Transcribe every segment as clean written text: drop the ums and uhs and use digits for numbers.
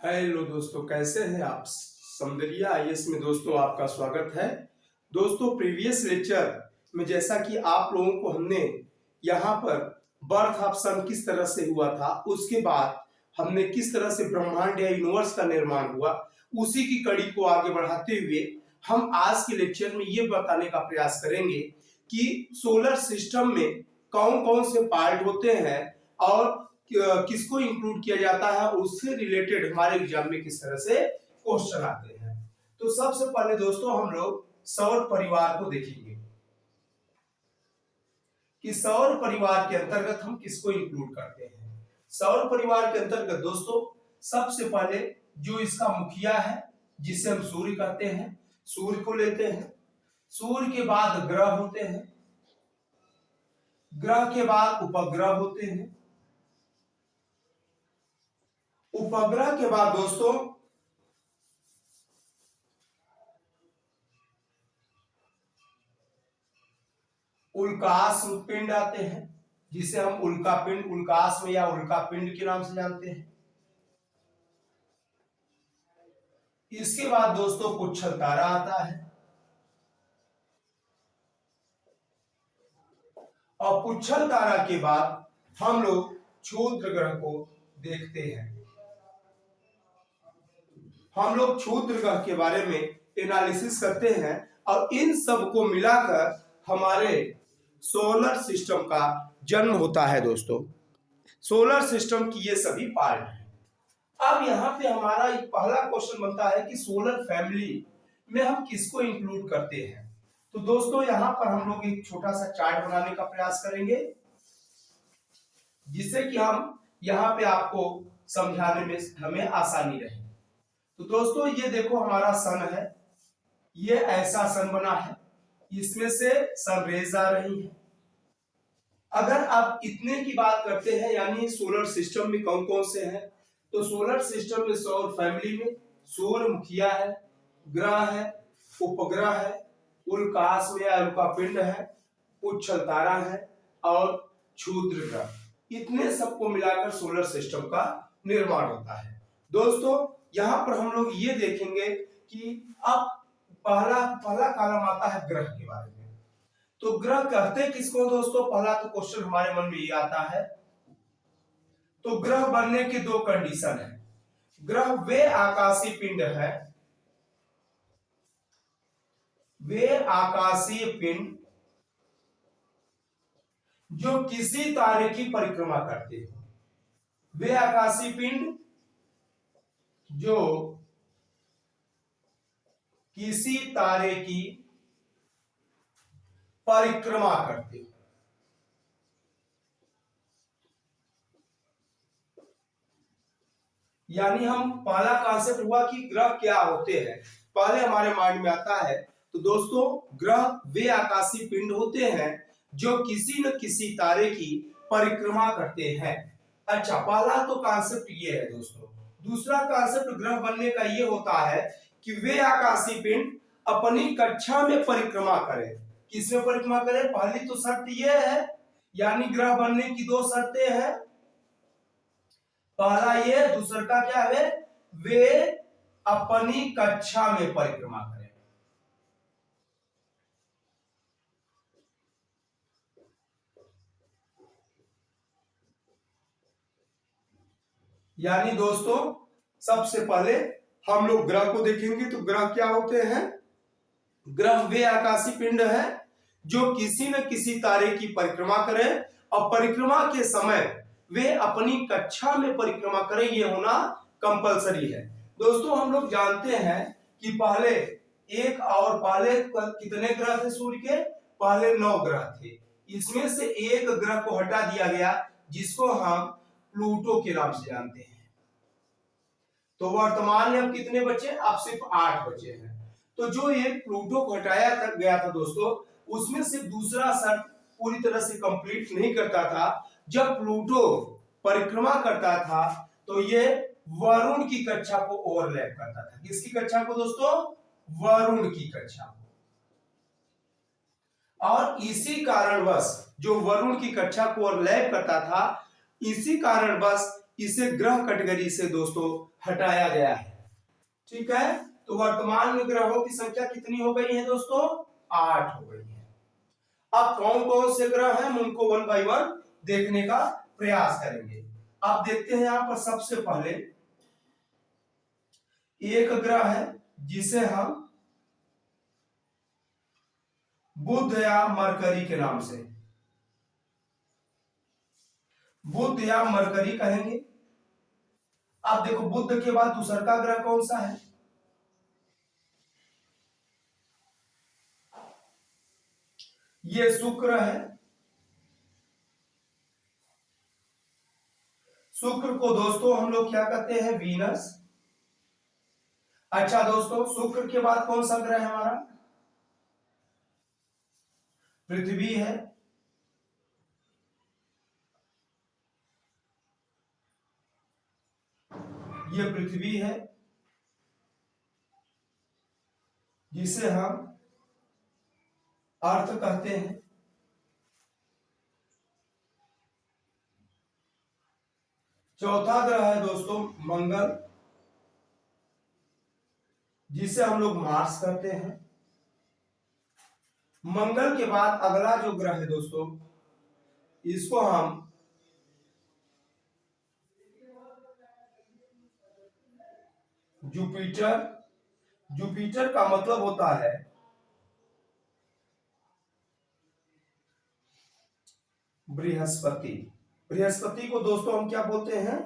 Hello दोस्तों, कैसे हैं आप। सौंदर्या आईएएस में दोस्तों आपका स्वागत है। दोस्तों, प्रीवियस लेक्चर में जैसा कि आप लोगों को हमने यहाँ पर बर्थ ऑफ सन किस तरह से हुआ था, उसके बाद हमने किस तरह से ब्रह्मांड या यूनिवर्स का निर्माण हुआ, उसी की कड़ी को आगे बढ़ाते हुए हम आज के लेक्चर में ये बताने का प्रयास करेंगे कि सोलर सिस्टम में कौन कौन से पार्ट होते हैं और किसको इंक्लूड किया जाता है, उससे रिलेटेड हमारे एग्जाम में किस तरह से क्वेश्चन आते हैं। तो सबसे पहले दोस्तों हम लोग सौर परिवार को देखेंगे कि सौर परिवार के अंतर्गत हम किसको इंक्लूड करते हैं। सौर परिवार के अंतर्गत दोस्तों सबसे पहले जो इसका मुखिया है, जिसे हम सूर्य कहते हैं, सूर्य को लेते हैं। सूर्य के बाद ग्रह होते हैं, ग्रह के बाद उपग्रह होते हैं, उपग्रह के बाद दोस्तों उल्काश पिंड आते हैं, जिसे हम उल्का पिंड, उल्काश में या उल्का पिंड के नाम से जानते हैं। इसके बाद दोस्तों पुच्छल तारा आता है, और पुच्छल तारा के बाद हम लोग क्षुद्र ग्रह को देखते हैं। हम लोग क्षुद्र ग्रह के बारे में एनालिसिस करते हैं और इन सब को मिलाकर हमारे सोलर सिस्टम का जन्म होता है। दोस्तों, सोलर सिस्टम की ये सभी पार्ट हैं। अब यहाँ पे हमारा एक पहला क्वेश्चन बनता है कि सोलर फैमिली में हम किसको इंक्लूड करते हैं। तो दोस्तों यहाँ पर हम लोग एक छोटा सा चार्ट बनाने का प्रयास करेंगे, जिससे कि हम यहाँ पे आपको समझाने में हमें आसानी रहे। तो दोस्तों ये देखो हमारा सन है, ये ऐसा सन बना है, इसमें से सन रेज आ रही है। अगर आप इतने की बात करते हैं यानी सोलर सिस्टम में कौन कौन से हैं, तो सोलर सिस्टम में सौर फैमिली में सूर्य मुखिया है, ग्रह है, उपग्रह है, उल्काश में या उल्कापिंड है, पुच्छल तारा है और क्षुद्र ग्रह, इतने सबको मिलाकर सोलर सिस्टम का निर्माण होता है। दोस्तों यहाँ पर हम लोग ये देखेंगे कि अब पहला कॉलम आता है ग्रह के बारे में। तो ग्रह कहते किसको दोस्तों, पहला तो क्वेश्चन हमारे मन में ये आता है। तो ग्रह बनने की दो कंडीशन है। ग्रह वे आकाशीय पिंड है, वे आकाशीय पिंड जो किसी तारे की परिक्रमा करते हो। वे आकाशीय पिंड जो किसी तारे की परिक्रमा करते हो। यानी हम पहला कॉन्सेप्ट हुआ कि ग्रह क्या होते हैं, पहले हमारे माइंड में आता है। तो दोस्तों ग्रह वे आकाशीय पिंड होते हैं जो किसी न किसी तारे की परिक्रमा करते हैं। अच्छा, पहला तो कॉन्सेप्ट ये है दोस्तों। दूसरा कॉन्सेप्ट ग्रह बनने का ये होता है कि वे आकाशीय पिंड अपनी कक्षा में परिक्रमा करें। किसमें परिक्रमा करें, पहली तो शर्त ये है, यानी ग्रह बनने की दो शर्तें हैं। पहला ये, दूसरा का क्या है, वे अपनी कक्षा में परिक्रमा करें। यानी दोस्तों सबसे पहले हम लोग ग्रह को देखेंगे। तो ग्रह क्या होते हैं, ग्रह वे आकाशीय पिंड है जो किसी न किसी तारे की परिक्रमा करें और परिक्रमा के समय वे अपनी कक्षा में परिक्रमा करें, ये होना कंपलसरी है। दोस्तों हम लोग जानते हैं कि पहले कितने ग्रह थे सूर्य के, पहले 9 ग्रह थे। इसमें से एक ग्रह को हटा दिया गया जिसको हम प्लूटो के नाम से जानते हैं। तो वर्तमान में अब कितने बचे, अब सिर्फ 8 बचे हैं। तो जो ये प्लूटो को हटाया गया था दोस्तों, उसमें से दूसरा शर्त पूरी तरह से कंप्लीट नहीं करता था। जब प्लूटो परिक्रमा करता था तो ये वरुण की कक्षा को ओवरलैप करता था। किसकी कक्षा को दोस्तों, वरुण की कक्षा को। और इसी कारणवश जो वरुण की कक्षा को ओवरलैप करता था, इसी कारणवश इसे ग्रह कैटेगरी से दोस्तों हटाया गया है। ठीक है, तो वर्तमान में ग्रहों की संख्या कितनी हो गई है दोस्तों? 8 हो गई है। अब कौन कौन से ग्रह हैं हम उनको वन बाय वन देखने का प्रयास करेंगे। आप देखते हैं यहां पर सबसे पहले एक ग्रह है जिसे हम बुध या मरकरी के नाम से बुध या मरकरी कहेंगे। आप देखो बुध के बाद दूसरा का ग्रह कौन सा है? ये शुक्र है। शुक्र को दोस्तों हम लोग क्या कहते हैं? वीनस। अच्छा दोस्तों, शुक्र के बाद कौन सा ग्रह है हमारा? पृथ्वी है। ये पृथ्वी है जिसे हम अर्थ कहते हैं। चौथा ग्रह है दोस्तों मंगल, जिसे हम लोग मार्स कहते हैं। मंगल के बाद अगला जो ग्रह है दोस्तों, इसको हम जुपिटर। जुपिटर का मतलब होता है बृहस्पति। बृहस्पति को दोस्तों हम क्या बोलते हैं?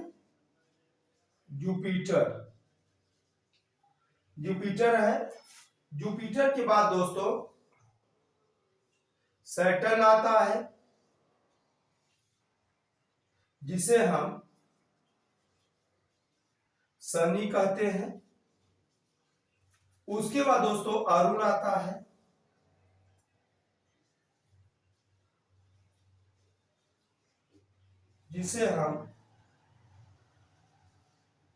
जुपिटर। जुपिटर है। जुपिटर के बाद दोस्तों सैटर्न आता है, जिसे हम शनि कहते हैं। उसके बाद दोस्तों अरुण आता है, जिसे हम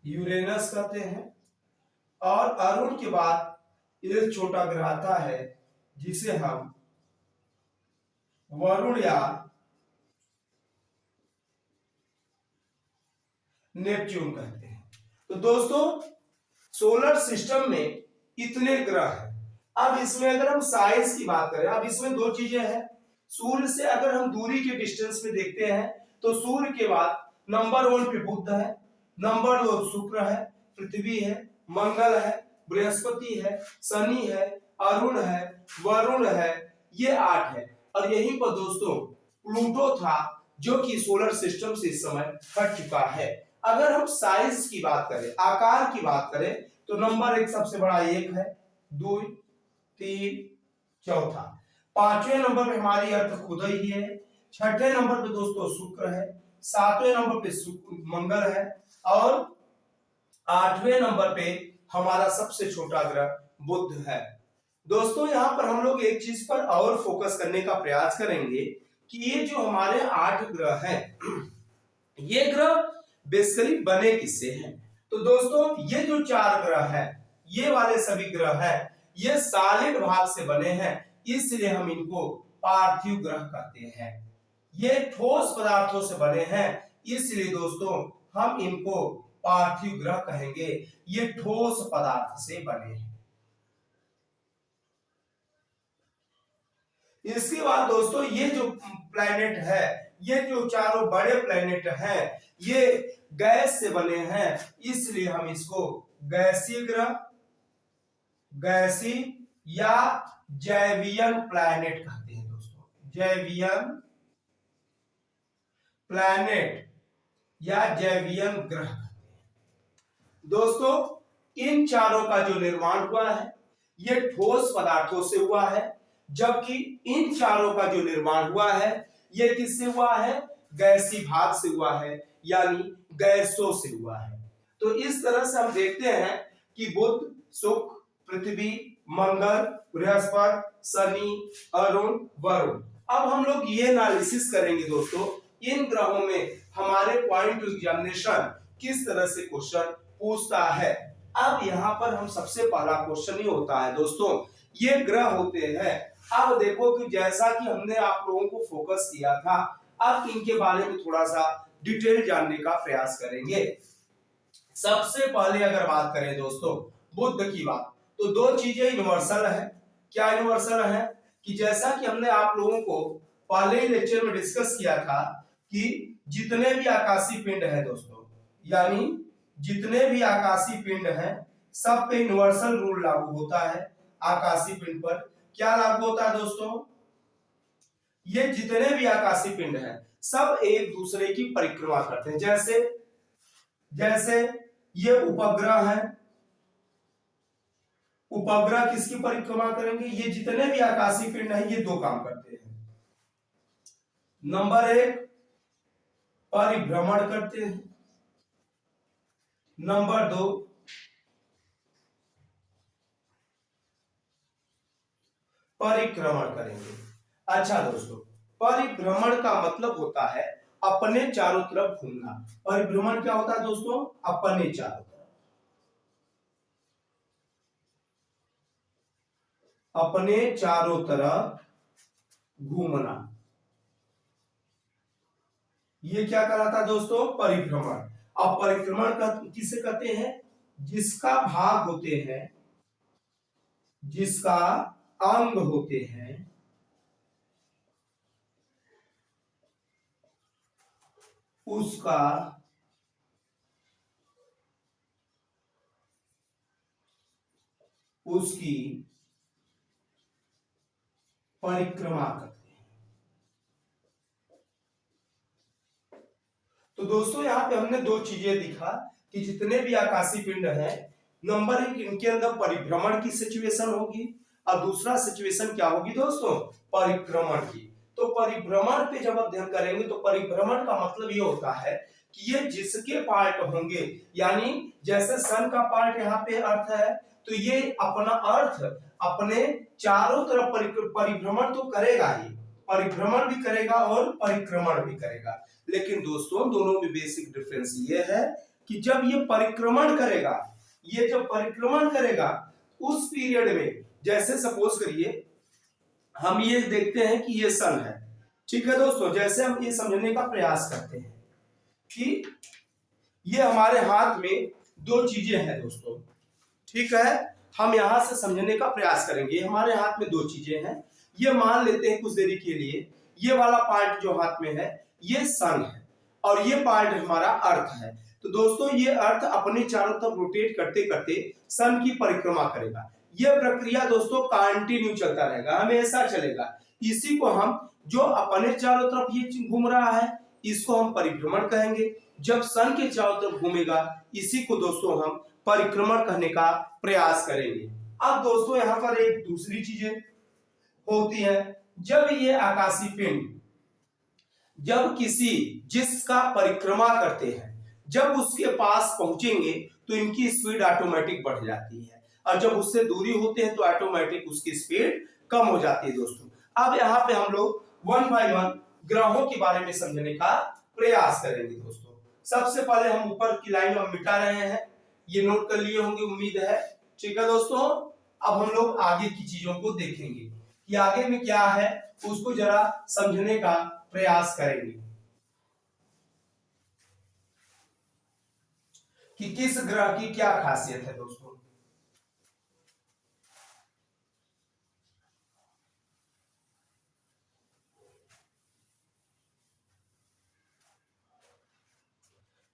यूरेनस कहते हैं। और अरुण के बाद एक छोटा ग्रह आता है जिसे हम वरुण या नेपच्यून कहते हैं। तो दोस्तों सोलर सिस्टम में इतने ग्रह हैं। अब इसमें अगर हम साइज की बात करें, अब इसमें दो चीजें हैं। सूर्य से अगर हम दूरी के डिस्टेंस में देखते हैं तो सूर्य के बाद नंबर 1 पे बुध है, नंबर 2 शुक्र है, पृथ्वी है, मंगल है, बृहस्पति है, शनि है, अरुण है, वरुण है, ये 8 है। और यहीं पर दोस्तों प्लूटो था जो कि सोलर सिस्टम से इस समय हट चुका है। अगर हम साइज की बात करें, आकार की बात करें, तो नंबर 1 सबसे बड़ा 1 है, 2, 3, चौथा। 5वें नंबर पे हमारी अर्थ खुद ही है। 6ठे नंबर पे दोस्तों शुक्र है। 7वें नंबर पे मंगल है। और 8वें नंबर पे हमारा सबसे छोटा ग्रह बुध है। दोस्तों यहां पर हम लोग एक चीज पर और फोकस करने का प्रयास करेंगे कि ये जो हमारे 8 ग्रह हैं, ये ग्रह बेसिकली बने किससे हैं? तो दोस्तों ये जो 4 ग्रह हैं, ये वाले सभी ग्रह हैं, ये सॉलिड भाग से बने हैं, इसलिए हम इनको पार्थिव ग्रह कहते हैं। ये ठोस पदार्थों से बने हैं, इसलिए दोस्तों हम इनको पार्थिव ग्रह कहेंगे। ये ठोस पदार्थ से बने हैं। इसके बाद दोस्तों ये जो प्लैनेट है, ये जो चारों बड़े प्लैनेट हैं, ये गैस से बने हैं, इसलिए हम इसको गैसीय ग्रह, गैसीय या जैवियन प्लैनेट कहते हैं दोस्तों। जैवियन प्लैनेट या जैवियन ग्रह कहते हैं। दोस्तों इन चारों का जो निर्माण हुआ है, ये ठोस पदार्थों से हुआ है, जबकि इन चारों का जो निर्माण हुआ है, ये किससे हुआ है? गैसीय भाग से हुआ है, यानी गैसों से हुआ है। तो इस तरह से हम देखते हैं कि बुध, शुक्र, पृथ्वी, मंगल, बृहस्पति, शनि, अरुण, वरुण। अब हम लोग ये एनालिसिस करेंगे दोस्तों, इन ग्रहों में हमारे पॉइंट ऑफ एग्जामिनेशन किस तरह से क्वेश्चन पूछता है। अब यहाँ पर हम सबसे पहला क्वेश्चन ही होता है दोस्तों, ये ग्रह होते हैं। अब देखो कि जैसा कि हमने आप लोगों को फोकस किया था, अब इनके बारे में थोड़ा सा डिटेल जानने का प्रयास करेंगे। सबसे पहले अगर बात करें दोस्तों बुद्ध की बात, तो दो चीजें यूनिवर्सल है। क्या यूनिवर्सल है कि जैसा कि हमने आप लोगों को पहले ही लेक्चर में डिस्कस किया था कि जितने भी आकाशीय पिंड है दोस्तों, यानी जितने भी आकाशीय पिंड हैं सब पे यूनिवर्सल रूल लागू होता है। आकाशीय पिंड पर क्या लागू होता है दोस्तों? ये जितने भी आकाशीय पिंड हैं सब एक दूसरे की परिक्रमा करते हैं। जैसे जैसे ये उपग्रह है, उपग्रह किसकी परिक्रमा करेंगे? ये जितने भी आकाशीय पिंड हैं ये दो काम करते हैं। नंबर एक, परिभ्रमण करते हैं। नंबर दो, परिक्रमण करेंगे। अच्छा दोस्तों, परिभ्रमण का मतलब होता है अपने चारों तरफ घूमना। परिभ्रमण क्या होता है दोस्तों? अपने चारों तरफ, अपने चारों तरफ घूमना, ये क्या कहलाता है दोस्तों? परिभ्रमण। अब परिभ्रमण किसे कहते हैं? जिसका भाग होते हैं, जिसका अंग होते हैं उसका उसकी परिक्रमा करते हैं। तो दोस्तों यहां पे हमने दो चीजें दिखा कि जितने भी आकाशीय पिंड हैं, नंबर एक, इनके अंदर परिभ्रमण की सिचुएशन होगी और दूसरा सिचुएशन क्या होगी दोस्तों? परिक्रमण की। तो परिभ्रमण पे जब अध्ययन करेंगे तो परिभ्रमण का मतलब ये होता है कि ये जिसके पार्ट होंगे, यानी जैसे सन का पार्ट यहाँ पे अर्थ है, तो ये अपना अर्थ अपने चारों तरफ परिभ्रमण तो करेगा ही, परिभ्रमण भी करेगा और परिक्रमण भी करेगा। लेकिन दोस्तों दोनों में बेसिक डिफरेंस ये है कि जब ये परिक्रमण करेगा, ये जब परिक्रमण करेगा उस पीरियड में, जैसे सपोज करिए हम ये देखते हैं कि ये सन है, ठीक है दोस्तों, जैसे हम ये समझने का प्रयास करते हैं कि ये हमारे हाथ में दो चीजें हैं दोस्तों, ठीक है, हम यहां से समझने का प्रयास करेंगे। हमारे हाथ में दो चीजें हैं, ये मान लेते हैं कुछ देरी के लिए ये वाला पार्ट जो हाथ में है ये सन है और ये पार्ट हमारा अर्थ है। तो दोस्तों ये अर्थ अपने चारों तरफ रोटेट करते करते सन की परिक्रमा करेगा। यह प्रक्रिया दोस्तों कंटिन्यू चलता रहेगा, हमेशा चलेगा। इसी को हम, जो अपने चारों तरफ ये घूम रहा है, इसको हम परिभ्रमण कहेंगे। जब सन के चारों तरफ घूमेगा इसी को दोस्तों हम परिक्रमण कहने का प्रयास करेंगे। अब दोस्तों यहाँ पर एक दूसरी चीजें होती है, जब ये आकाशीय पिंड जब किसी जिसका परिक्रमा करते हैं, जब उसके पास पहुंचेंगे तो इनकी स्पीड ऑटोमेटिक बढ़ जाती है और जब उससे दूरी होते हैं तो ऑटोमेटिक उसकी स्पीड कम हो जाती है दोस्तों। अब यहाँ पे हम लोग वन बाय वन ग्रहों के बारे में समझने का प्रयास करेंगे दोस्तों। सबसे पहले हम ऊपर की लाइन में मिटा रहे हैं, ये नोट कर लिए होंगे उम्मीद है, ठीक है दोस्तों। अब हम लोग आगे की चीजों को देखेंगे कि आगे में क्या है, उसको जरा समझने का प्रयास करेंगे कि किस ग्रह की क्या खासियत है दोस्तों।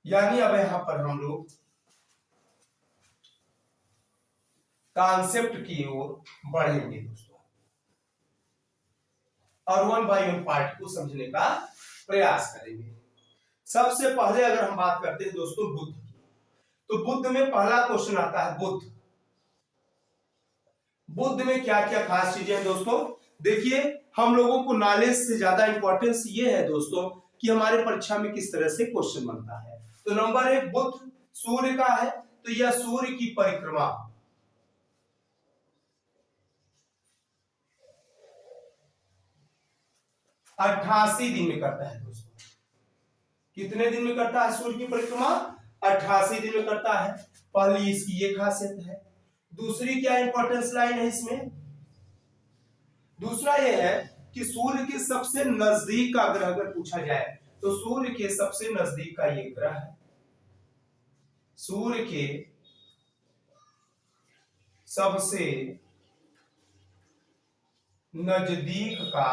यानी अब यहां पर हम लोग कॉन्सेप्ट की ओर बढ़ेंगे दोस्तों और वन बाय वन पार्ट को समझने का प्रयास करेंगे। सबसे पहले अगर हम बात करते हैं दोस्तों बुद्ध की, तो बुद्ध में पहला क्वेश्चन आता है बुद्ध। बुद्ध में क्या क्या खास चीजें हैं दोस्तों? देखिए हम लोगों को नॉलेज से ज्यादा इंपॉर्टेंस ये है दोस्तों कि हमारे परीक्षा में किस तरह से क्वेश्चन बनता है। तो नंबर एक, बुद्ध सूर्य का है, तो यह सूर्य की परिक्रमा 88 दिन में करता है दोस्तों। कितने दिन में करता है सूर्य की परिक्रमा? 88 दिन में करता है। पहली इसकी ये खासियत है। दूसरी क्या इंपॉर्टेंस लाइन है इसमें? दूसरा ये है कि सूर्य के सबसे नजदीक का ग्रह अगर पूछा जाए तो सूर्य के सबसे नजदीक का ये ग्रह है। सूर्य के सबसे नजदीक का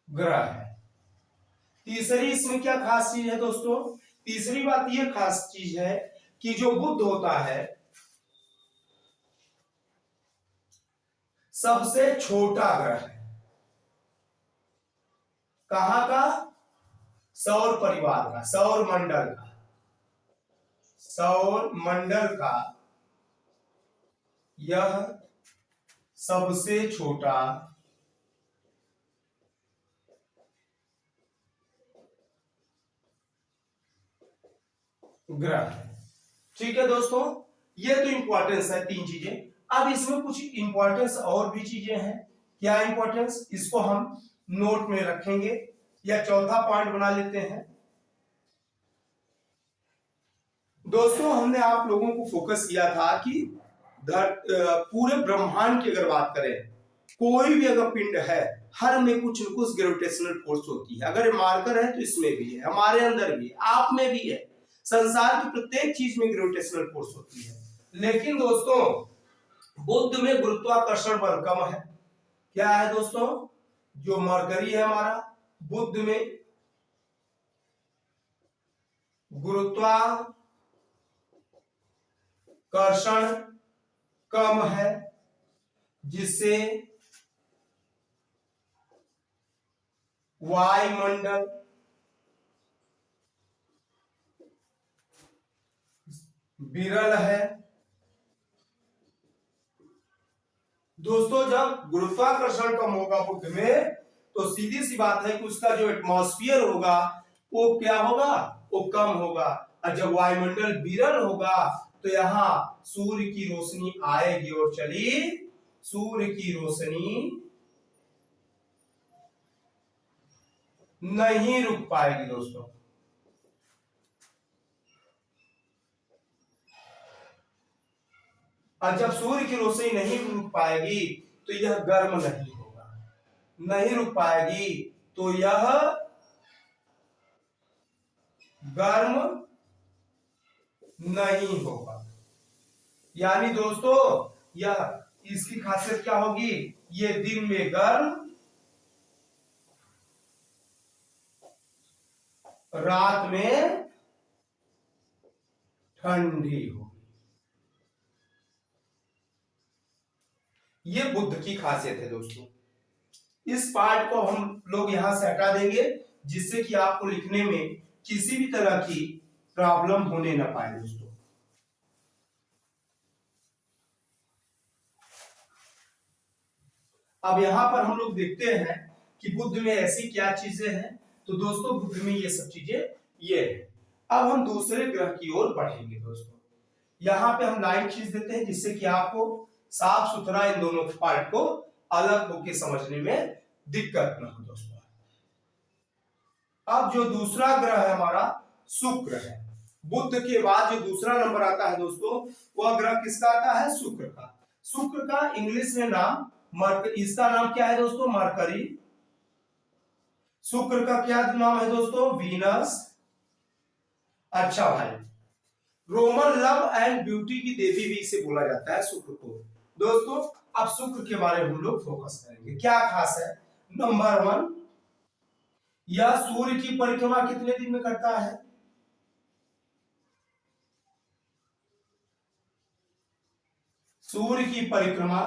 ग्रह है। तीसरी इसमें क्या खास चीज है दोस्तों? तीसरी बात ये खास चीज है कि जो बुध होता है सबसे छोटा ग्रह है। कहां का? सौर परिवार का, सौर मंडल का, सौर मंडल का यह सबसे छोटा ग्रह है। ठीक है दोस्तों, ये तो इंपॉर्टेंस है तीन चीजें। अब इसमें कुछ इंपॉर्टेंस और भी चीजें हैं। क्या इंपॉर्टेंस? इसको हम नोट में रखेंगे या चौथा पॉइंट बना लेते हैं। दोस्तों हमने आप लोगों को फोकस किया था कि पूरे ब्रह्मांड की अगर बात करें, कोई भी अगर पिंड है हर में कुछ न कुछ ग्रेविटेशनल फोर्स होती है। अगर ये मार्कर है तो इसमें भी है, हमारे अंदर भी है, आप में भी है, संसार की प्रत्येक चीज में ग्रेविटेशनल फोर्स होती है। लेकिन दोस्तों बुध में गुरुत्वाकर्षण बल कम है। क्या है दोस्तों? जो मरकरी है हमारा, बुध में गुरुत्वाकर्षण कम है, जिससे वायुमंडल विरल है। दोस्तों जब गुरुत्वाकर्षण कम होगा बुध में तो सीधी सी बात है कि उसका जो एटमॉस्फेयर होगा वो क्या होगा? वो कम होगा। और जब वायुमंडल विरल होगा तो यहाँ सूर्य की रोशनी आएगी और चली सूर्य की रोशनी नहीं रुक पाएगी दोस्तों। और जब सूर्य की रोशनी नहीं रुक पाएगी तो यह गर्म नहीं होगा, नहीं रुक पाएगी तो यह गर्म नहीं होगा। यानी दोस्तों यह इसकी खासियत क्या होगी? ये दिन में गर्म, रात में ठंडी होगी। ये बुध की खासियत है दोस्तों। इस पार्ट को हम लोग यहां से हटा देंगे जिससे कि आपको लिखने में किसी भी तरह की प्रॉब्लम होने ना पाए दोस्तों। अब यहां पर हम लोग देखते हैं कि बुध में ऐसी क्या चीजें हैं। तो दोस्तों बुध में ये सब चीजें ये है। अब हम दूसरे ग्रह की ओर बढ़ेंगे दोस्तों। यहां पे हम लाइन खींच देते हैं जिससे कि आपको साफ सुथरा इन दोनों पार्ट को अलग होकर समझने में दिक्कत न हो दोस्तों। अब जो दूसरा ग्रह है हमारा शुक्र है। बुध के बाद जो दूसरा नंबर आता है दोस्तों वह ग्रह किसका आता है? शुक्र का। शुक्र का इंग्लिश में नाम इसका नाम क्या है दोस्तों? मरकरी। शुक्र का क्या नाम है दोस्तों? वीनस। अच्छा भाई, रोमन लव एंड ब्यूटी की देवी भी इसे बोला जाता है शुक्र को। दोस्तों अब शुक्र के बारे में हम लोग फोकस करेंगे। क्या खास है? नंबर 1, यह सूर्य की परिक्रमा कितने दिन में करता है? सूर्य की परिक्रमा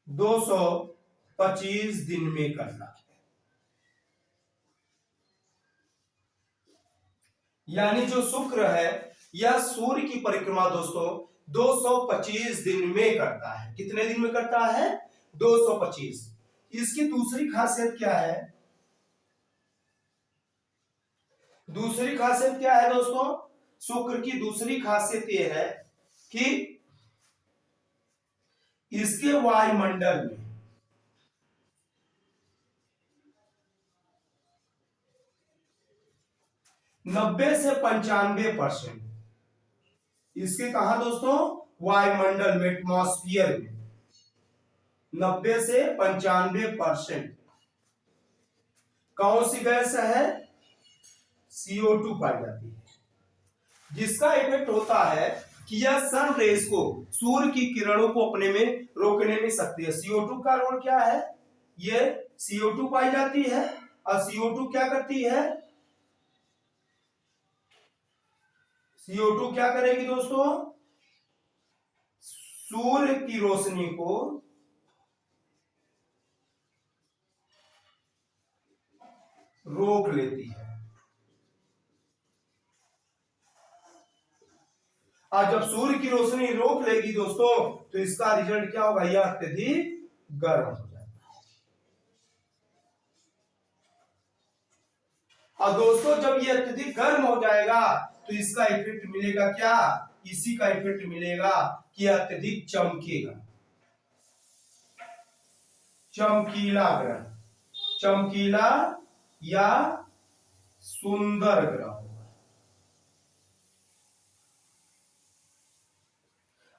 225 दिन में करता है। यानी जो शुक्र है यह सूर्य की परिक्रमा दोस्तों 225 दिन में करता है। कितने दिन में करता है? 225। इसकी दूसरी खासियत क्या है? दूसरी खासियत क्या है दोस्तों? शुक्र की दूसरी खासियत यह है कि इसके वायुमंडल में नब्बे से 95% इसके कहा दोस्तों? वायुमंडल में, एटमॉस्फियर में 90 से 95% कौन सी गैस है? CO2 पाई जाती है, जिसका इफेक्ट होता है कि यह सन रेज को, सूर्य की किरणों को अपने में रोकने में सकती है। CO2 का रोल क्या है? ये CO2 पाई जाती है और CO2 क्या करती है? CO2 क्या करेगी दोस्तों? सूर्य की रोशनी को रोक लेती है। और जब सूर्य की रोशनी रोक लेगी दोस्तों, तो इसका रिजल्ट क्या होगा? यह अत्यधिक गर्म हो जाएगा। और दोस्तों जब यह अत्यधिक गर्म हो जाएगा तो इसका इफेक्ट मिलेगा क्या? इसी का इफेक्ट मिलेगा कि अत्यधिक चमकेगा, चमकीला ग्रह, चमकीला या सुंदर ग्रह होगा।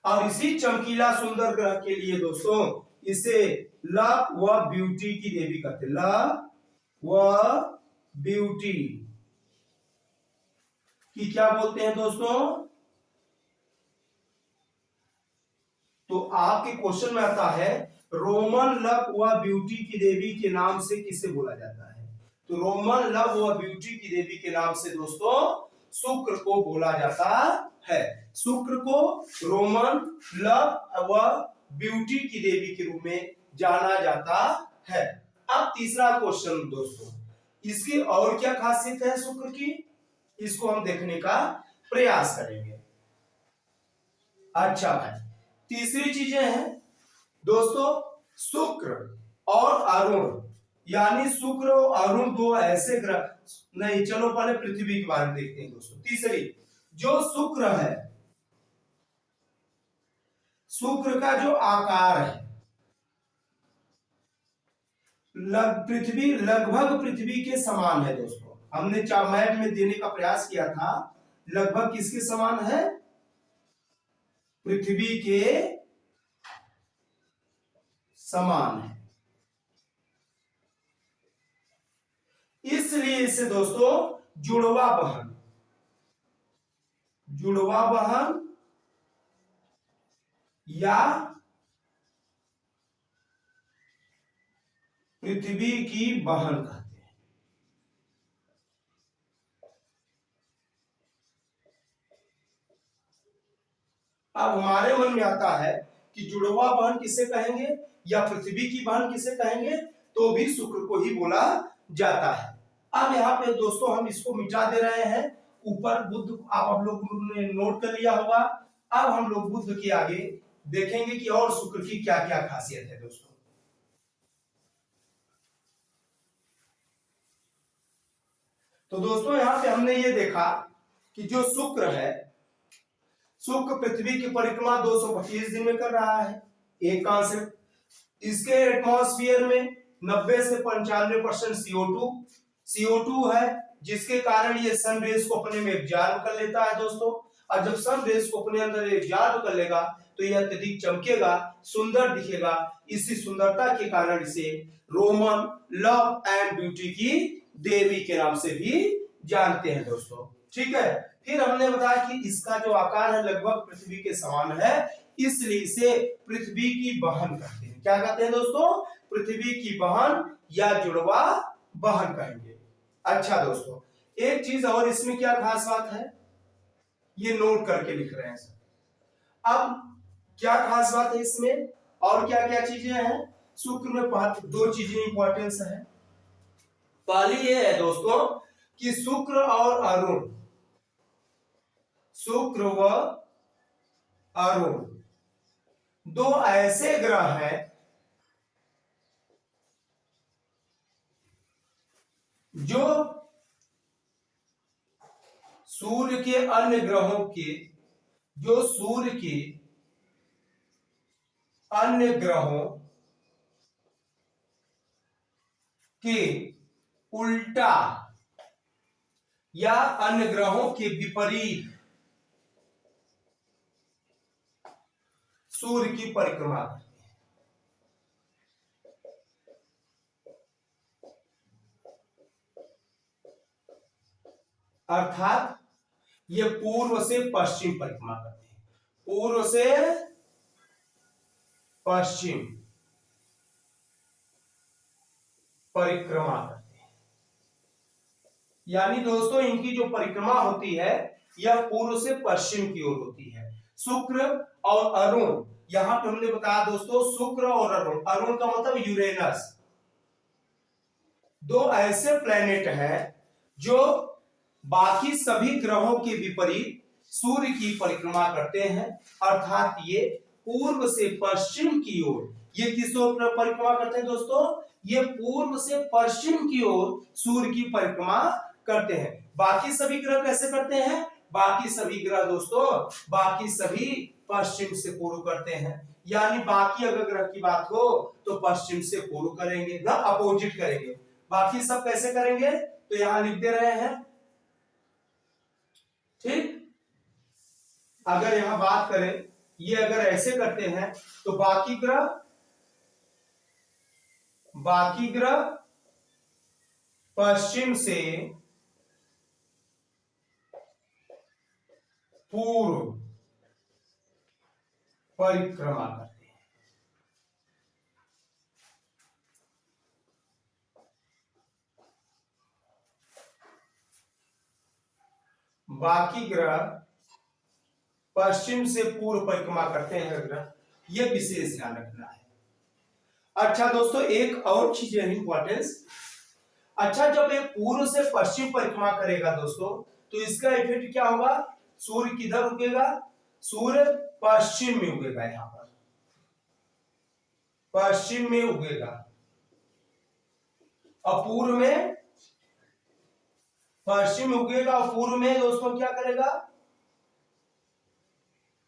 और इसी चमकीला सुंदर ग्रह के लिए दोस्तों इसे लव व ब्यूटी की देवी कहते हैं। लव व ब्यूटी की क्या बोलते हैं दोस्तों? तो आपके क्वेश्चन में आता है रोमन लव व ब्यूटी की देवी के नाम से किसे बोला जाता है? तो रोमन लव व ब्यूटी की देवी के नाम से दोस्तों शुक्र को बोला जाता है। शुक्र को रोमन लव व ब्यूटी की देवी के रूप में जाना जाता है। अब तीसरा क्वेश्चन दोस्तों, इसकी और क्या खासियत है शुक्र की? इसको हम देखने का प्रयास करेंगे। अच्छा भाई, तीसरी चीजें हैं दोस्तों, शुक्र और अरुण, यानी शुक्र और अरुण दो ऐसे ग्रह नहीं। चलो पहले पृथ्वी के बारे में देखते हैं दोस्तों। तीसरी जो शुक्र है, शुक्र का जो आकार है पृथ्वी लगभग पृथ्वी के समान है दोस्तों। हमने मैप में देने का प्रयास किया था, लगभग किसके समान है? पृथ्वी के समान है। इसलिए इसे दोस्तों जुड़वा बहन, जुड़वा बहन या पृथ्वी की बहन कहते हैं। अब हमारे मन में आता है कि जुड़वा बहन किसे कहेंगे या पृथ्वी की बहन किसे कहेंगे? तो भी शुक्र को ही बोला जाता है। अब यहाँ पे दोस्तों हम इसको मिटा दे रहे हैं। ऊपर बुध आप लोग ने नोट कर लिया होगा। अब हम लोग बुध के आगे देखेंगे कि और शुक्र की क्या क्या खासियत है दोस्तों। तो दोस्तों यहाँ पे हमने ये देखा कि जो शुक्र है, शुक्र पृथ्वी की परिक्रमा 225 दिन में कर रहा है, एक कॉन्सेप्ट। इसके एटमॉस्फेयर में 90 से 95% CO2 है, जिसके कारण ये सन रेज को अपने में एब्जॉर्ब कर लेता है दोस्तों। और जब सन रेज को अपने अंदर एब्जॉर्ब कर लेगा तो यह अत्यधिक चमकेगा, सुंदर दिखेगा। इसी सुंदरता के कारण इसे रोमन लव एंड ब्यूटी की देवी के नाम से भी जानते हैं दोस्तों। ठीक है, फिर हमने बताया कि इसका जो आकार है लगभग पृथ्वी के समान है, इसलिए इसे पृथ्वी की बहन कहते हैं। क्या कहते हैं दोस्तों? पृथ्वी की बहन या जुड़वा बहन कहेंगे। अच्छा दोस्तों, एक चीज और इसमें क्या खास बात है, ये नोट करके लिख रहे हैं सर। अब क्या खास बात है इसमें और क्या क्या चीजें हैं? शुक्र में दो चीजें इंपॉर्टेंस है। पहली ये है दोस्तों कि शुक्र और अरुण, शुक्र व अरुण दो ऐसे ग्रह हैं जो सूर्य के अन्य ग्रहों के, जो सूर्य के अन्य ग्रहों के उल्टा या अन्य ग्रहों के विपरीत सूर्य की परिक्रमा करते हैं। अर्थात ये पूर्व से पश्चिम परिक्रमा करते हैं, पूर्व से पश्चिम परिक्रमा करते हैं। यानी दोस्तों इनकी जो परिक्रमा होती है यह पूर्व से पश्चिम की ओर होती है। शुक्र और अरुण, यहां पे हमने बताया दोस्तों शुक्र और अरुण, अरुण का मतलब यूरेनस, दो ऐसे प्लैनेट हैं जो बाकी सभी ग्रहों के विपरीत सूर्य की परिक्रमा करते हैं, अर्थात ये पूर्व से पश्चिम की ओर, ये किस ओर परिक्रमा करते हैं दोस्तों, ये पूर्व से पश्चिम की ओर सूर्य की परिक्रमा करते हैं। बाकी सभी ग्रह कैसे करते हैं, बाकी सभी ग्रह दोस्तों, बाकी सभी पश्चिम से पूर्व करते हैं। यानी बाकी अगर ग्रह की बात हो तो पश्चिम से पूर्व करेंगे, ना अपोजिट करेंगे। बाकी सब कैसे करेंगे तो यहां लिख दे रहे हैं, ठीक। अगर यहां बात करें, ये अगर ऐसे करते हैं तो बाकी ग्रह पश्चिम से पूर्व परिक्रमा करते हैं। बाकी ग्रह पश्चिम से पूर्व परिक्रमा करते हैं ग्रह, यह विशेष ध्यान रखना है। अच्छा दोस्तों एक और चीज है इंपॉर्टेंस, अच्छा जब ये पूर्व से पश्चिम परिक्रमा करेगा दोस्तों तो इसका इफेक्ट क्या होगा, सूर्य किधर उगेगा, सूर्य पश्चिम में उगेगा, यहां पर पश्चिम में उगेगा, और पूर्व में पश्चिम में उगेगा और पूर्व में दोस्तों क्या करेगा,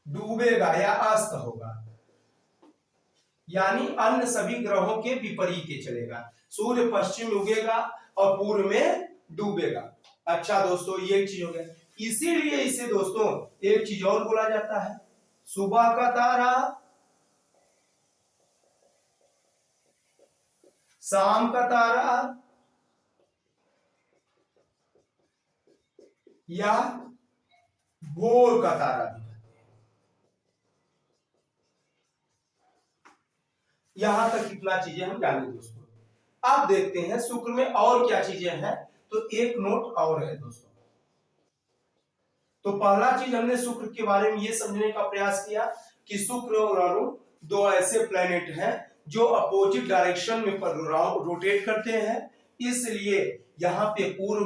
डूबेगा या अस्त होगा। यानी अन्य सभी ग्रहों के विपरीत चलेगा, सूर्य पश्चिम में उगेगा और पूर्व में डूबेगा। अच्छा दोस्तों ये एक चीज हो गया, इसीलिए इसे दोस्तों एक चीज और बोला जाता है, सुबह का तारा, शाम का तारा या भोर का तारा भी कहते हैं। यहां तक कितना चीजें हम जाने दोस्तों। अब देखते हैं शुक्र में और क्या चीजें हैं, तो एक नोट और है दोस्तों। तो पहला चीज हमने शुक्र के बारे में ये समझने का प्रयास किया कि शुक्र और अरुण दो ऐसे प्लेनेट हैं जो अपोजिट डायरेक्शन में रोटेट करते हैं, इसलिए यहाँ पे पूर्व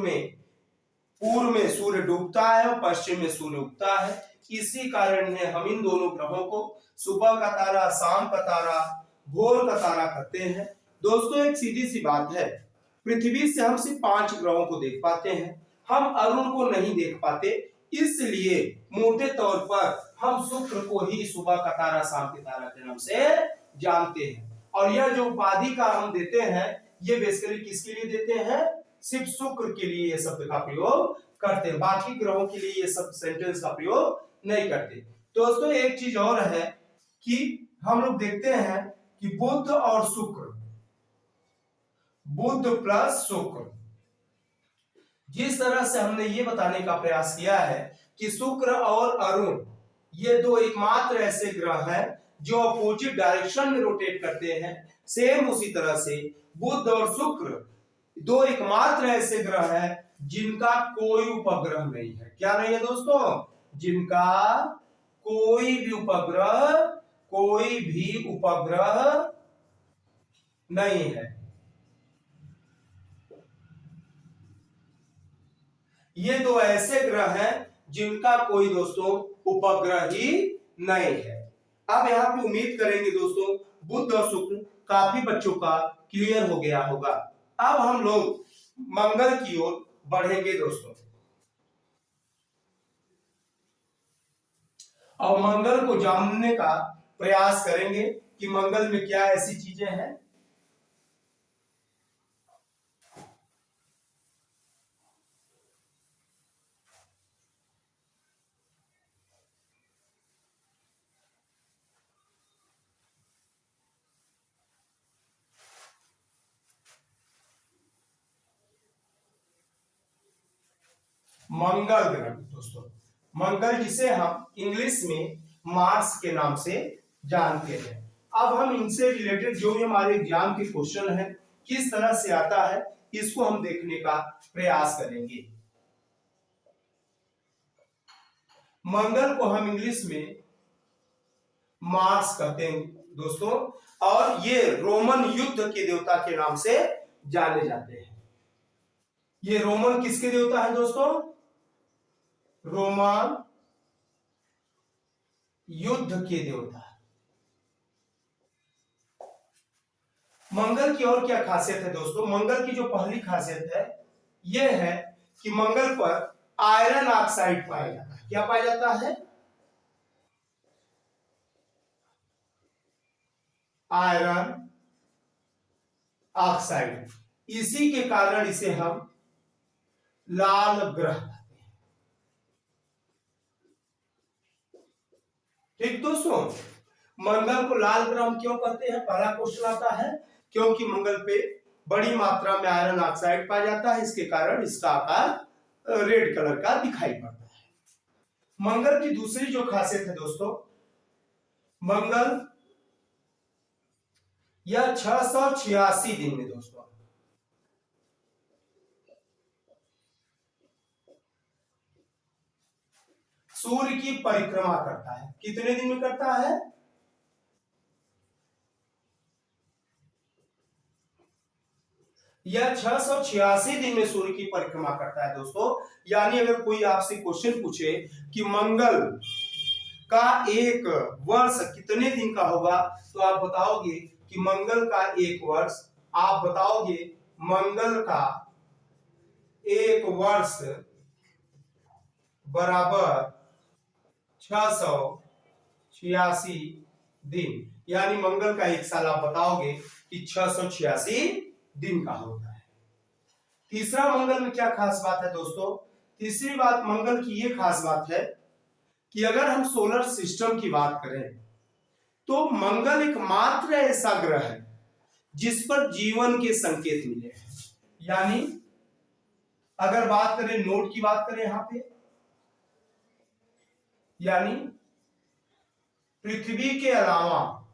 में सूर्य डूबता है और पश्चिम में सूर्य उगता है। इसी कारण है हम इन दोनों ग्रहों को सुबह का तारा, शाम का तारा, भोर का तारा कहते हैं। दोस्तों एक सीधी सी बात है, पृथ्वी से हम सिर्फ 5 ग्रहों को देख पाते हैं, हम अरुण को नहीं देख पाते, इसलिए मोटे तौर पर हम शुक्र को ही सुबह का तारा, शाम के तारा के नाम से जानते हैं। और यह जो उपाधि का हम देते हैं ये बेसिकली किसके लिए देते हैं, सिर्फ शुक्र के लिए ये शब्द का प्रयोग करते हैं, बाकी ग्रहों के लिए ये सब सेंटेंस का प्रयोग नहीं करते। दोस्तों एक चीज और है कि हम लोग देखते हैं कि बुध और शुक्र, बुध प्लस शुक्र, जिस तरह से हमने ये बताने का प्रयास किया है कि शुक्र और अरुण ये दो एकमात्र ऐसे ग्रह हैं जो अपोजिट डायरेक्शन में रोटेट करते हैं, सेम उसी तरह से बुध और शुक्र दो एकमात्र ऐसे ग्रह हैं जिनका कोई उपग्रह नहीं है। क्या नहीं है दोस्तों, जिनका कोई भी उपग्रह नहीं है। ये दो ऐसे ग्रह हैं जिनका कोई दोस्तों उपग्रह ही नहीं है। अब यहां पे उम्मीद करेंगे दोस्तों बुध और शुक्र काफी बच्चों का क्लियर हो गया होगा। अब हम लोग मंगल की ओर बढ़ेंगे दोस्तों, और मंगल को जानने का प्रयास करेंगे कि मंगल में क्या ऐसी चीजें हैं। मंगल ग्रह दोस्तों, मंगल जिसे हम इंग्लिश में मार्स के नाम से जानते हैं। अब हम इनसे रिलेटेड जो भी हमारे एग्जाम के क्वेश्चन है किस तरह से आता है इसको हम देखने का प्रयास करेंगे। मंगल को हम इंग्लिश में मार्स कहते हैं दोस्तों, और ये रोमन युद्ध के देवता के नाम से जाने जाते हैं। ये रोमन किसके देवता है दोस्तों? रोमन युद्ध के देवता। मंगल की और क्या खासियत है दोस्तों? मंगल की जो पहली खासियत है यह है कि मंगल पर आयरन ऑक्साइड पाया जाता है। क्या पाया जाता है? Iron oxide. इसी के कारण इसे हम लाल ग्रह कहते हैं। ठीक दोस्तों, मंगल को लाल ग्रह हम क्यों कहते हैं? पहला क्वेश्चन आता है क्योंकि मंगल पे बड़ी मात्रा में आयरन ऑक्साइड पाया जाता है, इसके कारण इसका आकार रेड कलर का दिखाई पड़ता है। मंगल की दूसरी जो खासियत है दोस्तों, मंगल यह 686 दिन में दोस्तों सूर्य की परिक्रमा करता है। कितने दिन में करता है? यह 686 दिन में सूर्य की परिक्रमा करता है दोस्तों। यानी अगर कोई आपसे क्वेश्चन पूछे कि मंगल का एक वर्ष कितने दिन का होगा, तो आप बताओगे कि मंगल का एक वर्ष, आप बताओगे मंगल का एक वर्ष बराबर 686 दिन। यानी मंगल का एक साल आप बताओगे कि 686 दिन का होता है। तीसरा मंगल में क्या खास बात है दोस्तों? तीसरी बात मंगल की ये खास बात है कि अगर हम सोलर सिस्टम की बात करें तो मंगल एकमात्र ऐसा ग्रह है जिस पर जीवन के संकेत मिले हैं। यानी अगर बात करें, नोट की बात करें यहां पे, यानी पृथ्वी के अलावा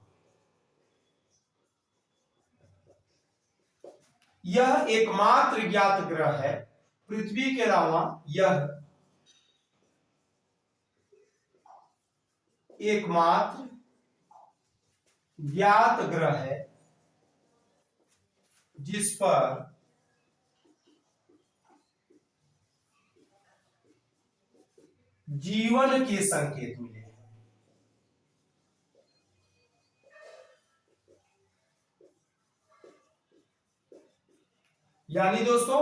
यह एकमात्र ज्ञात ग्रह है, पृथ्वी के अलावा यह एकमात्र ज्ञात ग्रह है जिस पर जीवन के संकेत मिले हैं। यानी दोस्तों